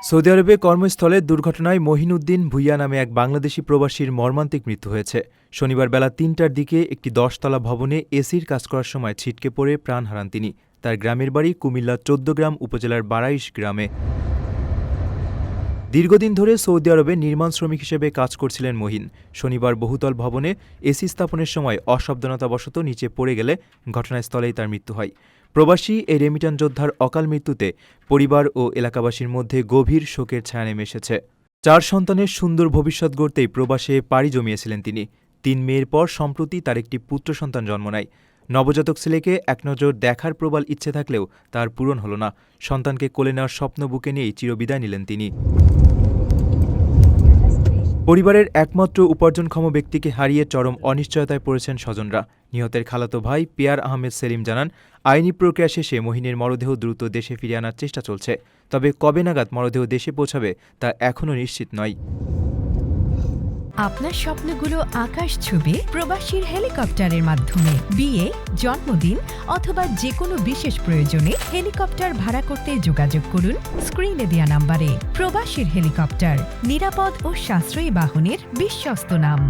Saudi আরবে কর্মস্থলে দুর্ঘটনায় মহিনুদ্দিন ভুইয়া নামে এক বাংলাদেশি প্রবাসীর মর্মান্তিক মৃত্যু হয়েছে। শনিবার বেলা ৩টার দিকে একটি ১০তলা ভবনে এসির কাজ করার সময় ছিটকে পড়ে প্রাণ হারান তিনি। তার গ্রামের বাড়ি কুমিল্লা ১৪গ্রাম উপজেলার বারাইশ গ্রামে। দীর্ঘদিন ধরে সৌদি আরবে নির্মাণ শ্রমিক হিসেবে কাজ করছিলেন মহিন। শনিবার বহুতল ভবনে এসি স্থাপনের সময় অসাবধানতাবশত নিচে পড়ে গেলে ঘটনাস্থলেই তার মৃত্যু হয়। প্রবাসী এই রেমিটান যোদ্ধার অকাল মৃত্যুতে পরিবার ও এলাকাবাসীর মধ্যে গভীর শোকের ছায়া নেমে এসেছে। ৪ সন্তানের সুন্দর ভবিষ্যৎ গড়তেই প্রবাসে পাড়ি জমিয়েছিলেন তিনি। ৩ মেয়ের পর সম্প্রতি তার একটি পুত্র সন্তান জন্ম নেয়। নবজাতক ছেলেকে একনজর দেখার প্রবল ইচ্ছে থাকলেও তার পূরণ হল না। সন্তানকে কোলে নেওয়ার স্বপ্ন বুকে নিয়েই চিরবিদায় নিলেন তিনি। পরিবারের একমাত্র উপার্জনক্ষম ব্যক্তিকে হারিয়ে চরম অনিশ্চয়তায় পড়েছেন স্বজনরা। নিহতের খালাতো ভাই পিয়ার আহমেদ সেলিম জানান, আইনি প্রক্রিয়া শেষে মহিনের মরদেহ দ্রুত দেশে ফিরিয়ে আনার চেষ্টা চলছে। তবে কবে নাগাদ মরদেহ দেশে পৌঁছাবে তা এখনও নিশ্চিত নয়। আপনার স্বপ্নগুলো আকাশ ছুবে প্রবাসীর হেলিকপ্টারের মাধ্যমে। বিয়ে, জন্মদিন অথবা যে কোনো বিশেষ প্রয়োজনে হেলিকপ্টার ভাড়া করতে যোগাযোগ করুন স্ক্রিনে দেয়া নাম্বারে। প্রবাসীর হেলিকপ্টার, নিরাপদ ও সাশ্রয়ী বাহনের বিশ্বস্ত নাম।